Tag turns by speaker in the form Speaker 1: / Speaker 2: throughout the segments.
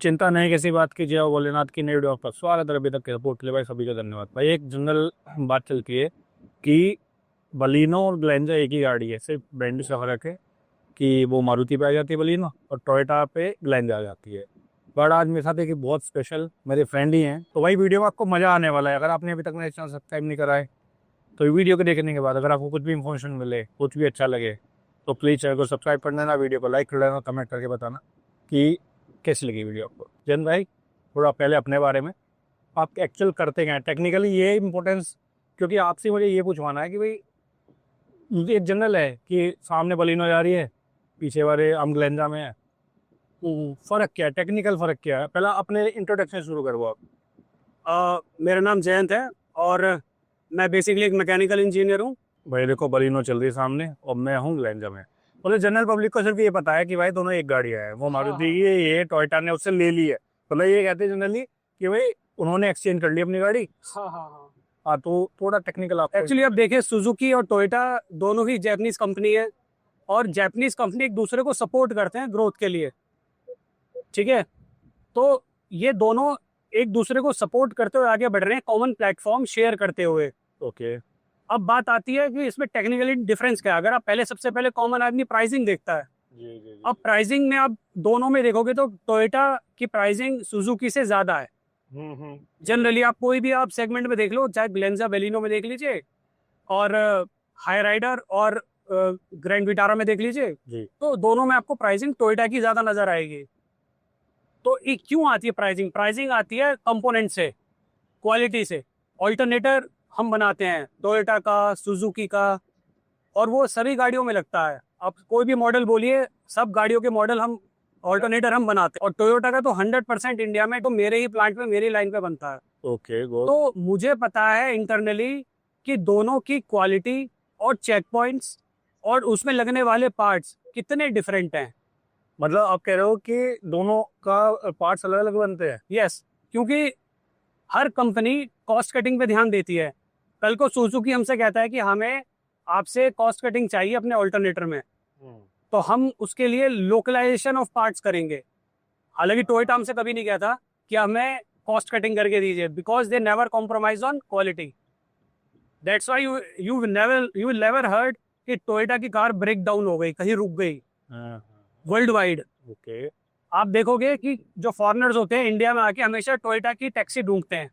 Speaker 1: चिंता नहीं किसी बात की, जय भोलेनाथ की नई वीडियो आपका स्वागत है। अभी तक के सपोर्ट के लिए भाई सभी का धन्यवाद। भाई एक जनरल बात चलती है कि बलिनो और ग्लेंजा एक ही गाड़ी है, सिर्फ ब्रांड का फर्क है कि वो मारुति पे आ जाती है बलिनो और टोयोटा पे ग्लेंजा आ जाती है। बट आज मेरे साथ एक बहुत स्पेशल मेरे फ्रेंड ही हैं, तो भाई वीडियो में आपको मज़ा आने वाला है। अगर आपने अभी तक मेरे चैनल सब्सक्राइब नहीं करा है तो वीडियो को देखने के बाद अगर आपको कुछ भी इंफॉर्मेशन मिले, कुछ भी अच्छा लगे, तो प्लीज़ चैनल को सब्सक्राइब कर देना, वीडियो को लाइक कर देना, कमेंट करके बताना कि कैसी लगी वीडियो आपको। जैन भाई, थोड़ा पहले अपने बारे में, आप एक्चुअल करते क्या हैं टेक्निकली, ये इम्पोर्टेंस, क्योंकि आपसे मुझे ये पूछवाना है कि भाई ये जनरल है कि सामने बलिनो जा रही है, पीछे वाले हम ग्लेंजा में है, तो फ़र्क क्या है, टेक्निकल फ़र्क क्या है? पहला अपने इंट्रोडक्शन शुरू करो आप।
Speaker 2: मेरा नाम जयंत है और मैं बेसिकली एक मैकेनिकल इंजीनियर हूँ।
Speaker 1: भाई देखो, बलिनो चल रही है सामने और मैं हूँ ग्लेंजा में। मतलब जनरल पब्लिक को सिर्फ ये पता है कि भाई दोनों एक गाड़ी है, वो मारुति की है, ये टोयोटा ने उससे ले ली है। मतलब ये कहते हैं जनरली कि भाई उन्होंने एक्सचेंज कर ली अपनी गाड़ी।
Speaker 2: हाँ हाँ हाँ।
Speaker 1: हाँ, तो थोड़ा टेक्निकल आप
Speaker 2: एक्चुअली अब देखिए, सुजुकी और टोयोटा दोनों ही जापानीज कंपनी है और जापानीज कंपनी एक दूसरे को सपोर्ट करते हैं ग्रोथ के लिए। ठीक है, तो ये दोनों एक दूसरे को सपोर्ट करते हुए आगे बढ़ रहे हैं, कॉमन प्लेटफॉर्म शेयर करते हुए।
Speaker 1: ओके।
Speaker 2: अब बात आती है कि इसमें टेक्निकली डिफरेंस क्या है। अगर आप पहले, सबसे पहले कॉमन आदमी प्राइसिंग देखता है।
Speaker 1: जी जी
Speaker 2: अब प्राइसिंग में आप दोनों में देखोगे तो टोयोटा की प्राइसिंग सुजुकी से ज्यादा है।
Speaker 1: हम्म।
Speaker 2: जनरली आप कोई भी आप सेगमेंट में देख लो, चाहे ग्लेंजा बेलिनो में देख लीजिए और हाई राइडर और ग्रैंड विटारा में देख लीजिए,
Speaker 1: जी।
Speaker 2: तो दोनों में आपको प्राइसिंग टोयोटा की ज्यादा नजर आएगी। तो ये क्यों आती है प्राइसिंग? प्राइसिंग आती है कंपोनेंट से, क्वालिटी से। ऑल्टरनेटर हम बनाते हैं टोयोटा का, सुजुकी का, और वो सभी गाड़ियों में लगता है। आप कोई भी मॉडल बोलिए, सब गाड़ियों के मॉडल हम, ऑल्टरनेटर हम बनाते हैं। और टोयोटा का तो 100% इंडिया में तो मेरे ही प्लांट में, मेरी लाइन पे बनता है।
Speaker 1: Okay, good.
Speaker 2: तो मुझे पता है इंटरनली कि दोनों की क्वालिटी और चेक पॉइंट्स और उसमें लगने वाले पार्ट्स कितने डिफरेंट हैं।
Speaker 1: मतलब आप कह रहे हो कि दोनों का पार्ट्स अलग अलग बनते हैं?
Speaker 2: यस, क्योंकि हर कंपनी कॉस्ट कटिंग पे ध्यान देती है। कल को सुजुकी हमसे कहता है कि हमें आपसे कॉस्ट कटिंग चाहिए अपने ऑल्टरनेटर में, तो हम उसके लिए लोकलाइजेशन ऑफ पार्ट्स करेंगे। हालांकि टोयोटा हमसे कभी नहीं कहता कि हमें कॉस्ट कटिंग करके दीजिए, because they never compromise on quality. That's why you will never heard कि टोयोटा की कार ब्रेक डाउन हो गई, कहीं रुक गई
Speaker 1: हाँ।
Speaker 2: World wide.
Speaker 1: ओके।
Speaker 2: आप देखोगे कि जो फॉरेनर्स होते हैं इंडिया में आके हमेशा टोयोटा की टैक्सी ढूंढते हैं,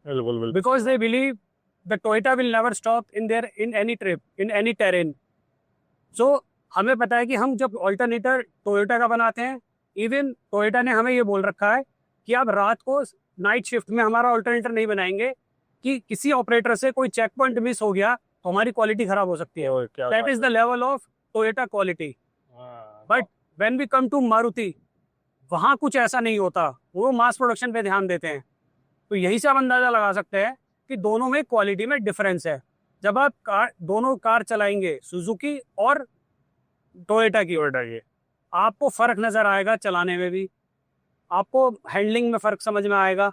Speaker 1: बिल्कुल बिल्कुल।
Speaker 2: because they believe the Toyota will never stop in any trip, in any terrain. So हमें पता है कि हम जब ऑल्टरनेटर टोयोटा का बनाते हैं, इवन टोयोटा ने हमें ये बोल रखा है कि आप रात को नाइट शिफ्ट में हमारा ऑल्टरनेटर नहीं बनाएंगे, कि किसी ऑपरेटर से कोई चेक पॉइंट मिस हो गया तो हमारी क्वालिटी खराब हो सकती है।
Speaker 1: और क्या
Speaker 2: that is the level of Toyota quality.
Speaker 1: हाँ।
Speaker 2: But when we come to Maruti, वहां कुछ ऐसा नहीं होता, वो मास प्रोडक्शन पे ध्यान देते हैं। तो यही से आप अंदाजा लगा सकते हैं कि दोनों में क्वालिटी में डिफरेंस है। जब आप दोनों कार चलाएंगे, सुजुकी और टोयोटा की,
Speaker 1: टोयोटा की।
Speaker 2: आपको फर्क नजर आएगा, चलाने में भी आपको हैंडलिंग में फर्क समझ में आएगा।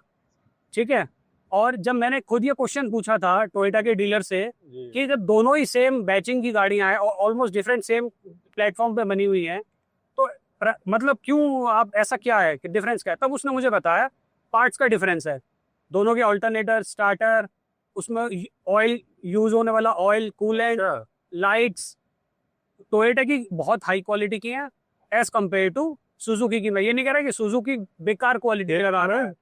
Speaker 2: ठीक है, और जब मैंने खुद ये क्वेश्चन पूछा था टोयोटा के डीलर से
Speaker 1: जी।
Speaker 2: कि जब दोनों ही सेम बैचिंग की गाड़ियां हैं और ऑलमोस्ट डिफरेंट सेम प्लेटफॉर्म पे बनी हुई हैं, तो मतलब क्यों, आप ऐसा क्या है कि डिफरेंस क्या है, तब उसने मुझे बताया पार्ट्स का डिफरेंस है। दोनों के ऑल्टरनेटर, स्टार्टर, उसमें ऑयल यूज होने वाला ऑयल, कूलेंट,
Speaker 1: अच्छा।
Speaker 2: लाइट्स टोयोटा की बहुत हाई क्वालिटी की है एज कम्पेयर टू सुजुकी की। मैं ये नहीं कह रहा कि सुजुकी बेकार क्वालिटी लगा रहा है।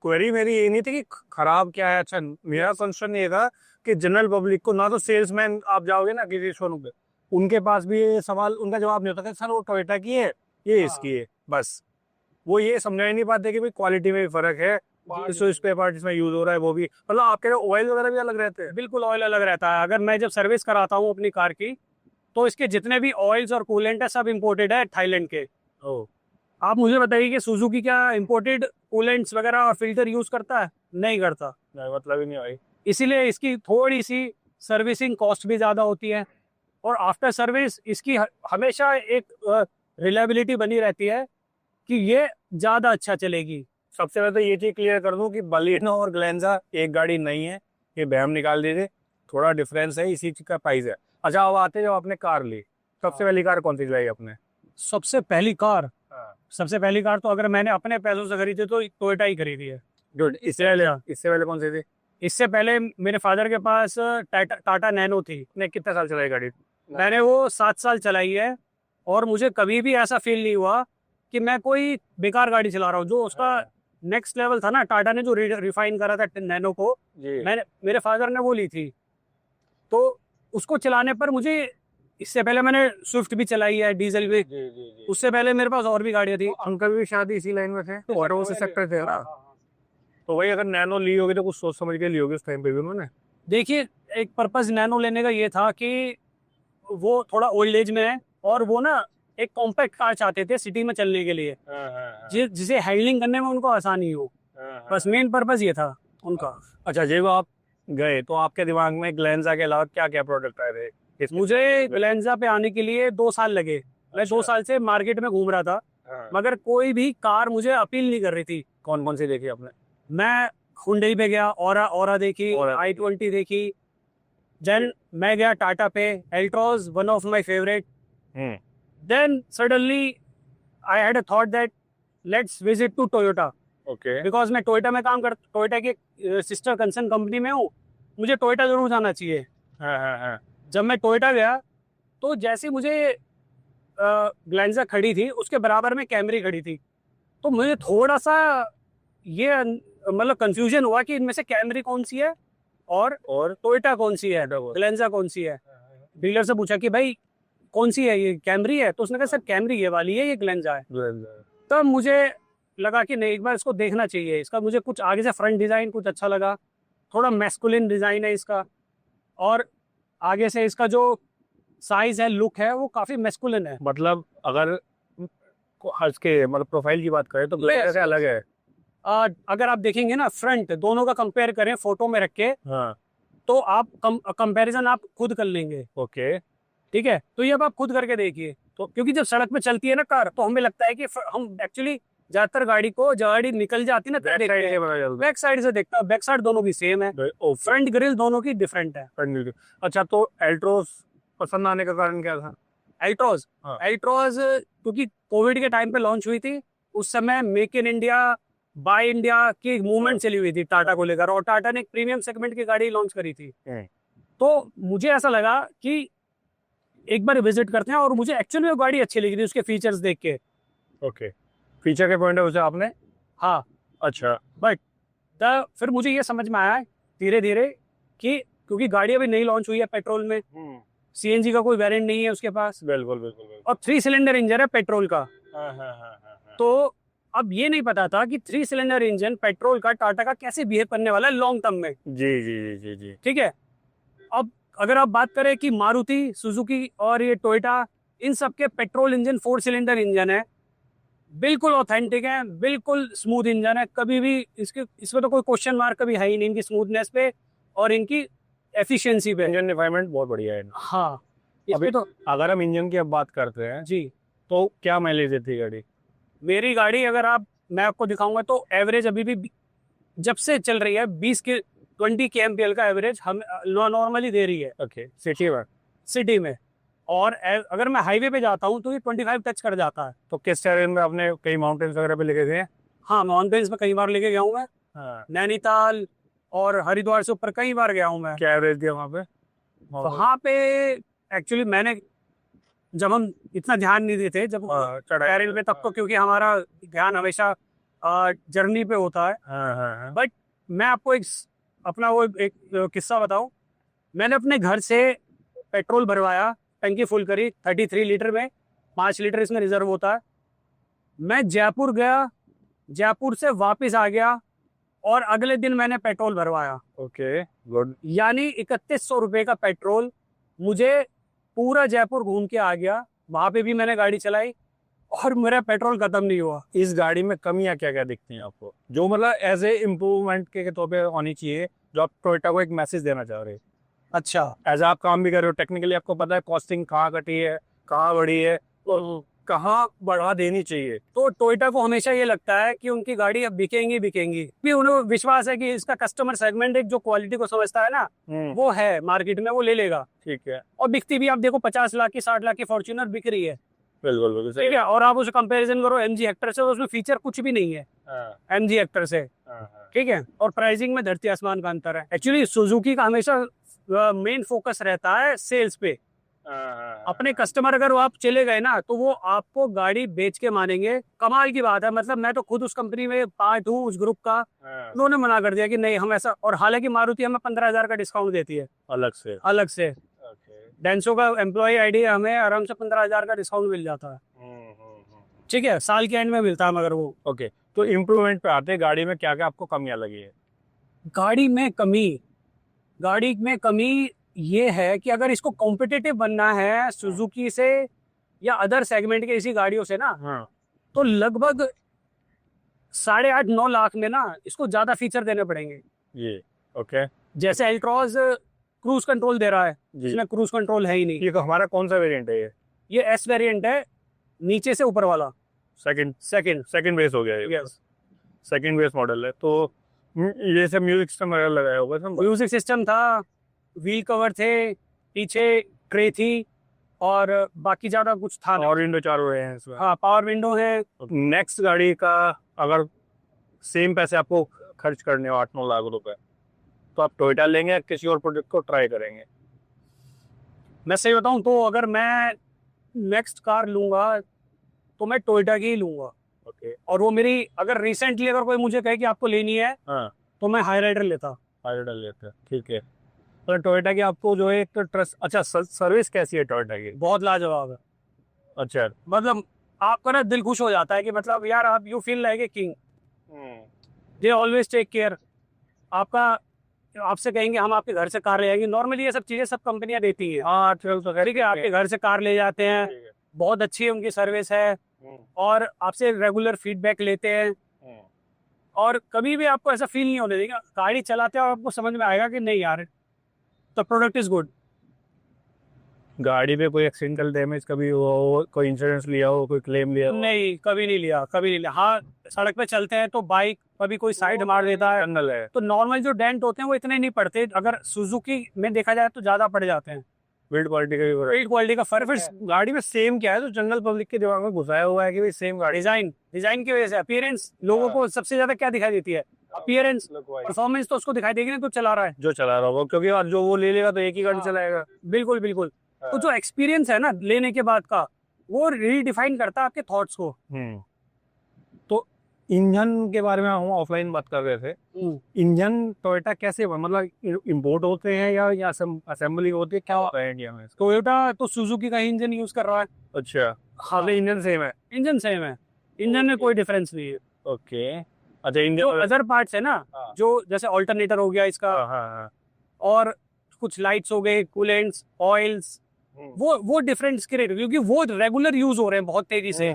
Speaker 1: क्वेरी मेरी ये नहीं थी कि खराब क्या है। अच्छा, मेरा कंसर्न ये था कि जनरल पब्लिक को, ना तो सेल्समैन आप जाओगे ना किसी शोरूम पे, उनके पास भी ये सवाल, उनका जवाब नहीं होता कि सर वो टोयोटा की है, ये इसकी है, बस। वो ये समझा ही नहीं पाते कि भाई क्वालिटी में भी फर्क है, जो स्पेयर पार्ट इसमें यूज हो रहा है वो भी, मतलब आपके ऑयल वगैरह भी अलग रहते हैं।
Speaker 2: बिल्कुल ऑयल अलग रहता है। अगर मैं जब सर्विस कराता हूँ अपनी कार की, तो इसके जितने भी ऑयल्स और कूलेंट है सब इंपोर्टेड है थाईलैंड के।
Speaker 1: ओ।
Speaker 2: आप मुझे बताइए कि सुजुकी क्या इंपोर्टेड कूलेंट्स वगैरह और फिल्टर यूज करता है? नहीं करता।
Speaker 1: नहीं, मतलब ही नहीं भाई।
Speaker 2: इसीलिए इसकी थोड़ी सी सर्विसिंग कॉस्ट भी ज़्यादा होती है, और आफ्टर सर्विस इसकी हमेशा एक रिलायबिलिटी बनी रहती है कि ये ज़्यादा अच्छा चलेगी।
Speaker 1: सबसे पहले तो ये चीज क्लियर कर दूं कि बलिनो और ग्लेंजा एक गाड़ी नहीं है, ये बहम निकाल दीजिए। थोड़ा डिफरेंस है, इसी चीज का प्राइस है। अच्छा, अब आते हैं, जब आपने कार ली, सबसे पहली कार कौन सी लाई आपने?
Speaker 2: सबसे पहली कार तो अगर मैंने अपने पैसों से खरीदी तो टोयोटा ही खरीदी है।
Speaker 1: गुड। इससे पहले कौन सी थी?
Speaker 2: इससे पहले मेरे फादर के पास टाटा नैनो थी।
Speaker 1: ने कितने साल चलाई गाड़ी?
Speaker 2: मैंने वो 7 साल चलाई है और मुझे कभी भी ऐसा फील नहीं हुआ कि मैं कोई बेकार गाड़ी चला रहा हूँ। जो उसका नेक्स्ट लेवल था ना, टाटा ने जो रिफाइन करा था नैनो को,
Speaker 1: जी।
Speaker 2: मेरे फादर ने वो ली थी। तो उसको चलाने पर मुझे, इससे पहले मैंने स्विफ्ट भी चलाई है डीजल में।
Speaker 1: जी।
Speaker 2: उससे पहले मेरे पास और भी गाड़ियाँ थी।
Speaker 1: अंकल भी शायद इसी लाइन में थे, ऑटो से सेक्टर थे ना। तो वही अगर नैनो ली होगी तो कुछ सोच समझ के ली होगी उस टाइम पे भी उन्होंने।
Speaker 2: देखिए, एक पर्पस नैनो लेने का ये था कि वो थोड़ा ओल्ड एज में है और वो ना एक कॉम्पैक्ट कार चाहते थे सिटी में चलने के लिए, जिसे हैंडलिंग करने में उनको आसानी हो। बस मेन पर्पस ये था उनका।
Speaker 1: अच्छा, जब आप गए तो आपके दिमाग में ग्लेंजा के अलावा क्या क्या प्रोडक्ट आए थे?
Speaker 2: मुझे ग्लेंजा पे आने के लिए 2 साल लगे। मैं 2 साल से मार्केट में घूम रहा था, मगर कोई भी कार मुझे अपील नहीं कर रही थी।
Speaker 1: कौन कौन सी देखी आपने?
Speaker 2: मैं हुंडई पे गया, ऑरा देखी, i20 देखी। देन मैं गया टाटा पे, Altroz, one of my favourite. Then suddenly I had a thought that let's visit to Toyota,
Speaker 1: okay.
Speaker 2: Because मैं टोयोटा की सिस्टर कंसर्न कंपनी में हूँ। मुझे टोयोटा जरूर जाना चाहिए। जब मैं टोयोटा गया तो जैसे मुझे ग्लेंजा खड़ी थी, उसके बराबर में कैमरी खड़ी थी। तो मुझे थोड़ा सा ये मतलब कंफ्यूजन हुआ कि इनमें से कैमरी कौन सी है और टोयोटा कौन सी है, ग्लेंजा कौन सी है। डीलर से पूछा कि भाई कौन सी है, ये कैमरी है? तो उसने कहा सर कैमरी ये वाली है, ये ग्लेंजा है। तब मुझे लगा कि नहीं, एक बार इसको देखना चाहिए। इसका मुझे कुछ आगे से फ्रंट डिजाइन कुछ अच्छा लगा, थोड़ा मैस्कुलिन डिजाइन है इसका, और आगे से इसका जो साइज है, लुक है, वो काफी मैस्कुलिन है।
Speaker 1: मतलब अगर के मतलब प्रोफाइल की बात करें तो ग्लेंजा से अलग है।
Speaker 2: अगर आप देखेंगे ना, फ्रंट दोनों का कंपेयर करें फोटो में रख के, तो आप कंपैरिजन आप खुद कर लेंगे।
Speaker 1: ओके,
Speaker 2: ठीक है, तो ये अब आप खुद करके देखिए। तो क्योंकि जब सड़क पे चलती है ना कार, तो हमें लगता है कि हम एक्चुअली ज्यादातर गाड़ी निकल जाती है ना, बैक साइड से देखता है, बैक साइड दोनों की सेम है, फ्रंट ग्रिल दोनों की डिफरेंट है।
Speaker 1: अच्छा, तो एल्ट्रोज पसंद आने का कारण क्या था?
Speaker 2: एल्ट्रोज क्योंकि कोविड के टाइम पे लॉन्च हुई थी। उस समय make in India, by India की मूवमेंट चली हुई थी टाटा को लेकर, और टाटा ने एक प्रीमियम सेगमेंट की गाड़ी लॉन्च करी थी। तो मुझे ऐसा लगा कि एक बार विजिट करते हैं, और मुझे एक्चुअली वो गाड़ी अच्छी लगी थी उसके फीचर्स देख के।
Speaker 1: ओके, फीचर के पॉइंट ऑफ व्यू से आपने?
Speaker 2: हाँ।
Speaker 1: अच्छा,
Speaker 2: बट फिर मुझे ये समझ में आया धीरे धीरे कि क्योंकि गाड़ी अभी नई लॉन्च हुई है पेट्रोल में, सीएनजी का कोई वेरिएंट नहीं है उसके पास,
Speaker 1: बिल्कुल,
Speaker 2: और 3 सिलेंडर इंजन है पेट्रोल का। तो अब ये नहीं पता था कि 3 सिलेंडर इंजन पेट्रोल का टाटा का कैसे बिहेव करने वाला है लॉन्ग टर्म में।
Speaker 1: जी।
Speaker 2: ठीक है, अब अगर आप बात करें कि मारुति, सुजुकी और ये टोयोटा, इन सब के पेट्रोल इंजन 4 सिलेंडर इंजन है, बिल्कुल ऑथेंटिक है, बिल्कुल स्मूथ इंजन है। कभी भी इसमें तो कोई क्वेश्चन मार्क कभी है ही नहीं इनकी स्मूथनेस पे और इनकी एफिशिएंसी पे।
Speaker 1: इंजन रिफाइनमेंट बहुत बढ़िया है।
Speaker 2: हाँ,
Speaker 1: अभी तो अगर हम इंजन की अब बात करते हैं
Speaker 2: जी,
Speaker 1: तो क्या माइलेज देती है गाड़ी?
Speaker 2: मेरी गाड़ी मैं आपको दिखाऊंगा तो एवरेज अभी भी जब से चल रही है 20 kmpl का एवरेज हम नॉर्मली दे रही है।
Speaker 1: ओके,
Speaker 2: सिटी में। और अगर मैं हाईवे पे जाता हूँ तो ये 25 टच कर जाता है।
Speaker 1: तो किस टेरेन में आपने कई माउंटेन्स वगैरह पे लेके गए?
Speaker 2: हाँ, माउंटेन्स में कई बार लेके गया हूँ मैं। नैनीताल और हरिद्वार से ऊपर कई बार गया हूँ मैं।
Speaker 1: क्या एवरेज दिया वहाँ पे?
Speaker 2: वहाँ पे एक्चुअली जब हम इतना ध्यान नहीं देते जब टेरेन पे, तब तो क्योंकि हमारा ध्यान हमेशा जर्नी पे होता है। बट मैं आपको एक किस्सा बताऊं। मैंने अपने घर से पेट्रोल भरवाया, टंकी फुल करी 33 लीटर में, 5 लीटर इसमें रिजर्व होता है। मैं जयपुर गया, जयपुर से वापस आ गया और अगले दिन मैंने पेट्रोल भरवाया।
Speaker 1: Okay, good.
Speaker 2: यानी 3100 रुपये का पेट्रोल मुझे पूरा जयपुर घूम के आ गया। वहां पे भी मैंने गाड़ी चलाई और मेरा पेट्रोल खत्म नहीं हुआ।
Speaker 1: इस गाड़ी में कमियां क्या क्या दिखती हैं आपको, जो मतलब एज ए इम्प्रूवमेंट के तौर पे होनी चाहिए, जो आप टोयोटा को एक मैसेज देना चाह रहे हैं?
Speaker 2: अच्छा,
Speaker 1: एज आप काम भी कर रहे हो, टेक्निकली आपको पता है कॉस्टिंग कहाँ घटी है, कहाँ बढ़ी है और कहाँ बढ़ा देनी चाहिए।
Speaker 2: तो टोयोटा को हमेशा ये लगता है कि उनकी गाड़ी अब बिकेंगी भी उन्हें विश्वास है कि इसका कस्टमर सेगमेंट एक जो क्वालिटी को समझता है ना, वो है मार्केट में, वो ले लेगा।
Speaker 1: ठीक है,
Speaker 2: और बिकती भी आप देखो 50 लाख की 60 लाख की फॉर्च्यूनर बिक रही है।
Speaker 1: बिल्कुल बिल्कुल सही
Speaker 2: ठीक है, और आप उसे कंपैरिजन करो एमजी हेक्टर से, तो उसमें फीचर कुछ भी नहीं है
Speaker 1: हाँ
Speaker 2: एमजी हेक्टर से।
Speaker 1: हाँ
Speaker 2: ठीक है, और प्राइसिंग में धरती आसमान का अंतर है। एक्चुअली सुजुकी का हमेशा मेन फोकस रहता है सेल्स पे।
Speaker 1: हाँ
Speaker 2: अपने कस्टमर अगर वो आप चले गए ना, तो वो आपको गाड़ी बेच के मानेंगे। कमाल की बात है, मतलब मैं तो खुद उस कंपनी में पार्ट हूँ, उस ग्रुप का।
Speaker 1: हाँ,
Speaker 2: उन्होंने मना कर दिया कि नहीं हम ऐसा, और हालांकि मारुति हमें 15,000 का डिस्काउंट देती है
Speaker 1: अलग से।
Speaker 2: अलग से।
Speaker 1: ओके।
Speaker 2: डेंसो का एम्प्लॉय आईडी हमें आराम से 15,000 का डिस्काउंट मिल जाता है। ठीक है, साल के एंड में मिलता है मगर वो।
Speaker 1: ओके, तो इम्प्रूवमेंट पे आते हैं, गाड़ी में क्या क्या आपको कमियां लगी है?
Speaker 2: गाड़ी में कमी, गाड़ी में कमी ये है कि अगर इसको कॉम्पिटिटिव बनना है सुजुकी से या अदर सेगमेंट के इसी गाड़ियों से ना,
Speaker 1: हाँ
Speaker 2: तो लगभग 8.5-9 लाख में ना इसको ज्यादा फीचर देने पड़ेंगे।
Speaker 1: ये ओके
Speaker 2: जैसे एल्ट्रॉज क्रूज कंट्रोल दे रहा है,
Speaker 1: जी।
Speaker 2: इसमें क्रूज कंट्रोल है ही नहीं।
Speaker 1: ये हमारा कौन सा वेरिएंट है?
Speaker 2: ये एस वेरिएंट है, नीचे से ऊपर वाला।
Speaker 1: Second
Speaker 2: second.
Speaker 1: सेकंड बेस हो गया ये।
Speaker 2: यस।
Speaker 1: सेकंड बेस मॉडल है, तो ये सब म्यूजिक सिस्टम वगैरह लगाया होगा सब।
Speaker 2: म्यूजिक सिस्टम था, व्हील कवर थे, पीछे ट्रे थी, और बाकी ज्यादा कुछ था नहीं।
Speaker 1: और विंडो चारों रहे हैं इसमें।
Speaker 2: हाँ, पावर विंडो है।
Speaker 1: नेक्स्ट गाड़ी का अगर सेम पैसे आपको खर्च करने हो 8-9 लाख रुपए, तो आप टोयोटा लेंगे या किसी और प्रोडक्ट को ट्राई करेंगे?
Speaker 2: मैं सही बताऊं तो अगर मैं नेक्स्ट कार लूंगा तो मैं टोयोटा की ही लूंगा।
Speaker 1: ओके।
Speaker 2: और वो मेरी, अगर रिसेंटली अगर कोई मुझे कहे कि आपको लेनी है,
Speaker 1: हाँ,
Speaker 2: तो मैं हाईराइडर लेता।
Speaker 1: हाईराइडर लेते हैं, ठीक है। तो टोयोटा की आपको जो है एक तो ट्रस्ट, अच्छा सर्विस कैसी है टोयोटा की?
Speaker 2: बहुत लाजवाब है।
Speaker 1: अच्छा।
Speaker 2: मतलब आपका ना दिल खुश हो जाता है कि मतलब यार आप you feel like a king. They always take care आपका। आपसे कहेंगे हम आपके घर से कार ले जाएंगे, नॉर्मली ये सब चीजें सब कंपनियां देती हैं।
Speaker 1: हाँ आजकल तो
Speaker 2: ठीक है, आपके घर से कार ले जाते हैं,
Speaker 1: ठीक है।
Speaker 2: बहुत अच्छी है उनकी सर्विस है, और आपसे रेगुलर फीडबैक लेते हैं। और कभी भी आपको ऐसा फील नहीं होने देगा, गाड़ी चलाते हैं और आपको समझ में आएगा कि नहीं यार द प्रोडक्ट इज गुड।
Speaker 1: गाड़ी पे कोई एक्सीडेंटल डैमेज कभी हुआ हो, कोई इंश्योरेंस लिया हो, कोई क्लेम लिया हो?
Speaker 2: नहीं, कभी नहीं लिया, कभी नहीं लिया। हाँ, सड़क पे चलते हैं तो बाइक कभी कोई साइड मार देता है,
Speaker 1: जनरल है।
Speaker 2: तो नॉर्मल जो डेंट होते हैं वो इतने नहीं पड़ते। अगर सुजुकी में देखा जाए तो ज्यादा पड़ जाते हैं।
Speaker 1: बिल्ड क्वालिटी का भी फर्क है।
Speaker 2: बिल्ड क्वालिटी का फर्क
Speaker 1: फिर
Speaker 2: है।
Speaker 1: गाड़ी में सेम क्या है तो जनरल पब्लिक के दिमाग में घुसाया हुआ है कि भाई सेम गाड़ी।
Speaker 2: डिजाइन, डिजाइन की वजह से अपीयरेंस लोगों को सबसे ज्यादा क्या दिखाई देती है? अपीयरेंस। परफॉर्मेंस तो उसको दिखाई देगी ना तो चला रहा है।
Speaker 1: जो चला रहा होगा, क्योंकि आज जो वो ले लेगा तो एक ही गाड़ी
Speaker 2: हाँ।
Speaker 1: चलाएगा।
Speaker 2: बिल्कुल बिल्कुल। तो जो एक्सपीरियंस है ना लेने के बाद का, वो रीडिफाइन करता है आपके थॉट्स को।
Speaker 1: तो इंजन के बारे में हम ऑफलाइन बात कर रहे थे। इंजन टोयोटा कैसे मतलब इंपोर्ट होते हैं या असेंबली होती है, क्या होता है इंडिया में?
Speaker 2: टोयोटा तो सुजुकी का इंजन यूज कर रहा है।
Speaker 1: अच्छा,
Speaker 2: हाँ,
Speaker 1: इंजन सेम है।
Speaker 2: इंजन सेम है, इंजन में कोई डिफरेंस नहीं है।
Speaker 1: ओके। अच्छा,
Speaker 2: जो
Speaker 1: इंजन।
Speaker 2: अदर पार्ट्स है ना,
Speaker 1: हाँ।
Speaker 2: जो जैसे ऑल्टरनेटर हो गया इसका,
Speaker 1: हाँ हाँ
Speaker 2: और कुछ लाइट्स हो गए, कूलेंट्स, ऑयल्स, वो डिफरेंट के रेट, क्योंकि वो रेगुलर यूज हो रहे हैं बहुत तेजी से।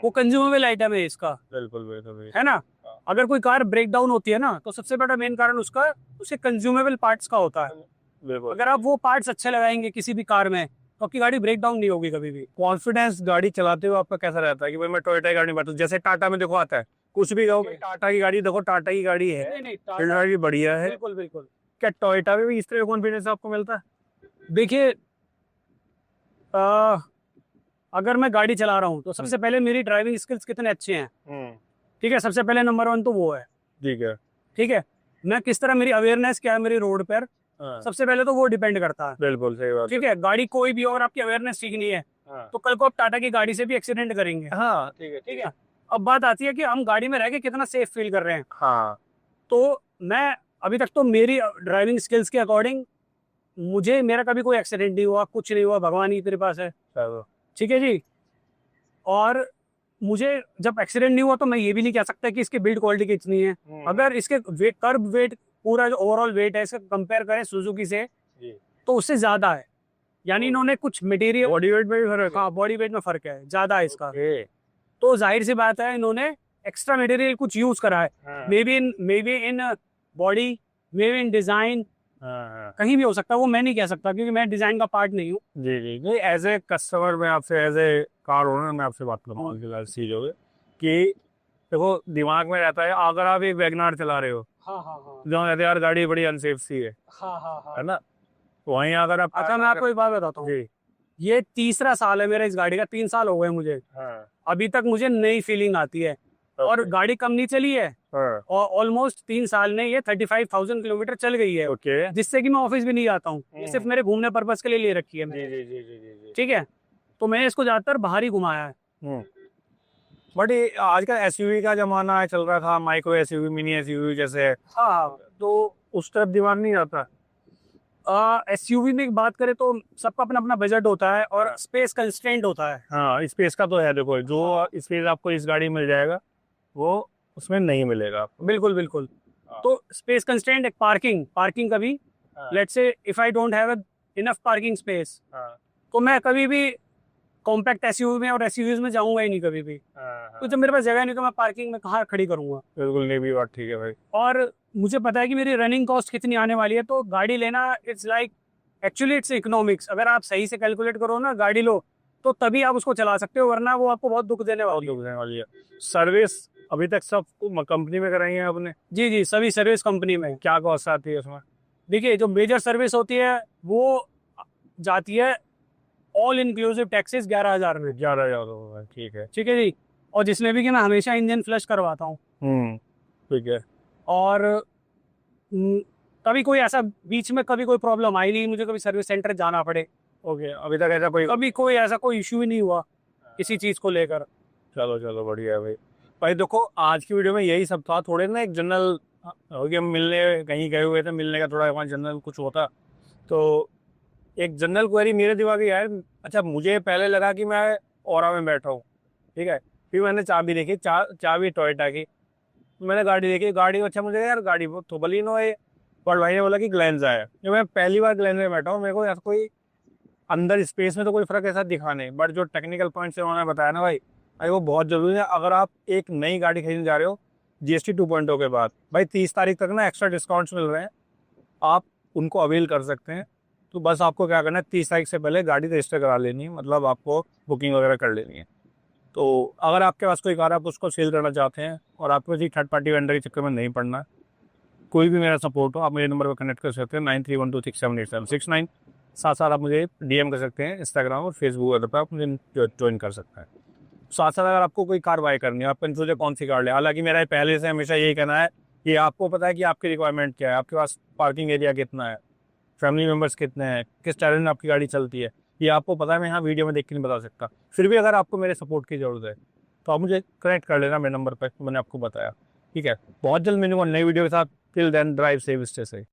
Speaker 2: वो कंज्यूमेबल आइटम है इसका,
Speaker 1: बिल्कुल बिल्कुल।
Speaker 2: है ना। अगर कोई कार ब्रेक डाउन होती है ना, तो सबसे बड़ा मेन कारण उसका उसके कंज्यूमेबल पार्ट्स का होता है।
Speaker 1: बिल्कुल।
Speaker 2: अगर आप वो पार्ट्स अच्छे लगाएंगे किसी भी कार में, तो आपकी गाड़ी ब्रेक डाउन नहीं होगी कभी भी।
Speaker 1: कॉन्फिडेंस गाड़ी चलाते हुए आपका कैसा रहता है कि भाई मैं टोयोटा की गाड़ी में बैठा हूं? जैसे टाटा में देखो आता है, कुछ भी कहो भाई टाटा की गाड़ी, देखो टाटा की गाड़ी है,
Speaker 2: नहीं,
Speaker 1: टोयोटा की बढ़िया है।
Speaker 2: बिल्कुल बिल्कुल।
Speaker 1: क्या टोयोटा में भी इस तरह कॉन्फिडेंस आपको मिलता है?
Speaker 2: देखिए, अगर मैं गाड़ी चला रहा हूँ तो सबसे पहले मेरी ड्राइविंग स्किल्स कितने अच्छे हैं। ठीक है, सबसे पहले नंबर 1 तो वो है।
Speaker 1: ठीक है।
Speaker 2: ठीक है, मैं किस तरह, मेरी अवेयरनेस क्या है मेरी रोड पर, सबसे पहले तो वो डिपेंड करता है।
Speaker 1: बिल्कुल सही बात।
Speaker 2: ठीक है, गाड़ी कोई भी हो और आपकी अवेयरनेस ठीक नहीं है, तो कल को आप टाटा की गाड़ी से भी एक्सीडेंट करेंगे।
Speaker 1: हाँ ठीक है
Speaker 2: ठीक है, अब बात आती है कि हम गाड़ी में रह के कितना सेफ फील कर रहे हैं।
Speaker 1: हाँ।
Speaker 2: तो मैं अभी तक तो मेरी ड्राइविंग स्किल्स के अकॉर्डिंग मुझे, मेरा कभी कोई एक्सीडेंट नहीं हुआ, कुछ नहीं हुआ, भगवान की कृपा से।
Speaker 1: चलो।
Speaker 2: ठीक है जी। और मुझे जब एक्सीडेंट नहीं हुआ तो मैं ये भी नहीं कह सकता कि इसकी बिल्ड क्वालिटी कितनी है। अगर इसके वेट, कर्ब वेट, पूरा जो ओवरऑल वेट है इसका कंपेयर करें सुजुकी से, तो उससे ज्यादा है। यानी इन्होंने कुछ मटेरियल,
Speaker 1: बॉडी वेट में भी फर्क है?
Speaker 2: हाँ, बॉडी वेट में फर्क है, ज्यादा है इसका।
Speaker 1: ओके।
Speaker 2: तो जाहिर सी बात है इन्होंने एक्स्ट्रा मटेरियल कुछ यूज करा है।
Speaker 1: हाँ।
Speaker 2: May be in body, may be in design,
Speaker 1: हाँ।
Speaker 2: कहीं भी हो सकता है, वो मैं नहीं कह सकता क्योंकि मैं डिजाइन का पार्ट नहीं हूँ।
Speaker 1: जी जी नहीं, एज ए कस्टमर मैं आपसे, एज ए कार ओनर मैं आपसे बात करूँगा फिलहाल इस चीज़ों पे कि देखो दिमाग में रहता है, अगर आप एक वैगनार चला रहे हो,
Speaker 2: हाँ हाँ हाँ
Speaker 1: जो कहते हैं यार गाड़ी बड़ी अनसेफ सी है
Speaker 2: हाँ हाँ हाँ।
Speaker 1: ना, वहीं अगर आप
Speaker 2: अच्छा, मैं आपको एक बात बताता हूँ।
Speaker 1: जी।
Speaker 2: ये तीसरा साल है मेरा इस गाड़ी का, 3 साल हो गए मुझे।
Speaker 1: हाँ,
Speaker 2: अभी तक मुझे नई फीलिंग आती है। और
Speaker 1: ओके,
Speaker 2: गाड़ी कम नहीं चली है,
Speaker 1: हाँ,
Speaker 2: और ऑलमोस्ट 3 साल में ये 35,000 किलोमीटर चल गई है,
Speaker 1: ओके,
Speaker 2: जिससे कि मैं ऑफिस भी नहीं जाता हूँ। ये सिर्फ मेरे घूमने पर्पज के लिए ले रखी है
Speaker 1: जी
Speaker 2: मैंने।
Speaker 1: जी जी जी जी जी।
Speaker 2: ठीक है, तो मैंने इसको ज्यादातर बाहर ही घुमाया है।
Speaker 1: हम्म। बट ये आजकल एसयूवी का जमाना है, चल रहा था माइक्रो एसयूवी, मिनी एसयूवी जैसे,
Speaker 2: हाँ,
Speaker 1: तो उस तरफ दिमाग नहीं जाता।
Speaker 2: एसयूवी में एक बात करें तो सबका अपना अपना बजट होता है और
Speaker 1: हाँ।
Speaker 2: स्पेस कंस्ट्रेंट होता है।
Speaker 1: हाँ, स्पेस का तो है, देखो जो स्पेस आपको इस गाड़ी में मिल जाएगा वो उसमें नहीं मिलेगा आपको।
Speaker 2: बिल्कुल बिल्कुल।
Speaker 1: हाँ।
Speaker 2: तो स्पेस कंस्ट्रेंट, एक पार्किंग का भी,
Speaker 1: हाँ,
Speaker 2: let's say if I don't have enough parking space,
Speaker 1: हाँ,
Speaker 2: तो मैं कभी भी कॉम्पैक्ट एसयूवी में और एसयूवीज में जाऊंगा ही नहीं कभी भी।
Speaker 1: हाँ,
Speaker 2: तो
Speaker 1: हाँ,
Speaker 2: जब मेरे पास जगह नहीं तो मैं पार्किंग में कहाँ खड़ी करूंगा।
Speaker 1: बिल्कुल, नहीं भी बात ठीक है भाई।
Speaker 2: और मुझे पता है कि मेरी रनिंग कॉस्ट कितनी आने वाली है, तो गाड़ी लेना it's like, actually it's economics. अगर आप सही से कैलकुलेट करो ना गाड़ी लो, तो तभी आप उसको चला सकते हो, वरना वो आपको बहुत दुख देने
Speaker 1: बहुत
Speaker 2: वाली है।
Speaker 1: दुख देने वाली है। सर्विस अभी तक सब कंपनी में कराई है आपने?
Speaker 2: जी जी, सभी सर्विस कंपनी में।
Speaker 1: क्या कॉस्ट आती है उसमें?
Speaker 2: देखिए, जो मेजर सर्विस होती है वो जाती है ऑल इंक्लूसिव टैक्सेस 11,000 में।
Speaker 1: 11,000 ठीक है।
Speaker 2: ठीक है जी। और जिसमें भी कि मैं हमेशा इंजन फ्लश करवाता हूँ।
Speaker 1: ठीक है।
Speaker 2: और हम्म, कभी कोई ऐसा बीच में कभी कोई प्रॉब्लम आई नहीं, मुझे कभी सर्विस सेंटर जाना पड़े,
Speaker 1: ओके, अभी तक ऐसा कोई?
Speaker 2: कभी कोई ऐसा कोई इशू ही नहीं हुआ किसी चीज़ को लेकर।
Speaker 1: चलो चलो, बढ़िया है भाई। भाई देखो, आज की वीडियो में यही सब था, थोड़े ना एक जनरल हो गया, हम मिलने कहीं गए हुए थे, मिलने का थोड़ा वहाँ जनरल कुछ होता, तो एक जनरल क्वेरी मेरे दिमाग में आया। अच्छा, मुझे पहले लगा कि मैं ओरा में बैठा हूँ, ठीक है, फिर मैंने चाबी देखी, चाबी टोयोटा की, मैंने गाड़ी देखी, गाड़ी अच्छा, मुझे यार गाड़ी तो बलिनो है, पर भाई ने बोला कि ग्लैंजा है। जो मैं पहली बार ग्लैंजा में बैठा हूँ, मेरे को ऐसा कोई अंदर स्पेस में तो कोई फर्क ऐसा दिखा नहीं, बट जो टेक्निकल पॉइंट्स उन्होंने बताया ना भाई, भाई वो बहुत जरूरी है। अगर आप एक नई गाड़ी खरीदने जा रहे हो जीएसटी 2.0 के बाद, भाई 30 तारीख तक ना एक्स्ट्रा डिस्काउंट्स मिल रहे हैं, आप उनको अवेल कर सकते हैं। तो बस आपको क्या करना है, 30 तारीख से पहले गाड़ी रजिस्टर करा लेनी है, मतलब आपको बुकिंग वगैरह कर लेनी है। तो अगर आपके पास कोई कार है, आप उसको सेल करना चाहते हैं और आपको किसी थर्ड पार्टी वेंडर के चक्कर में नहीं पड़ना है, कोई भी मेरा सपोर्ट हो, आप मेरे नंबर पर कनेक्ट कर सकते हैं, 9312678769। साथ साथ आप मुझे डीएम कर सकते हैं इंस्टाग्राम और फेसबुक वगैरह पर, आप मुझे ज्वाइन कर सकते हैं। साथ साथ अगर आपको कोई कार बाय करनी है, आप कंफ्यूज है कौन सी कार ले, हालांकि मेरा पहले से हमेशा यही कहना है कि आपको पता है कि आपकी रिक्वायरमेंट क्या है, आपके पास पार्किंग एरिया कितना है, फैमिली मेम्बर्स कितने हैं, किस टैलेंट में आपकी गाड़ी चलती है, ये आपको पता है। मैं यहाँ वीडियो में देख के नहीं बता सकता। फिर भी अगर आपको मेरे सपोर्ट की ज़रूरत है तो आप मुझे कनेक्ट कर लेना मेरे नंबर पर, मैंने आपको बताया। ठीक है, बहुत जल्द मिलूंगा नई वीडियो के साथ। Till then drive save, stay safe.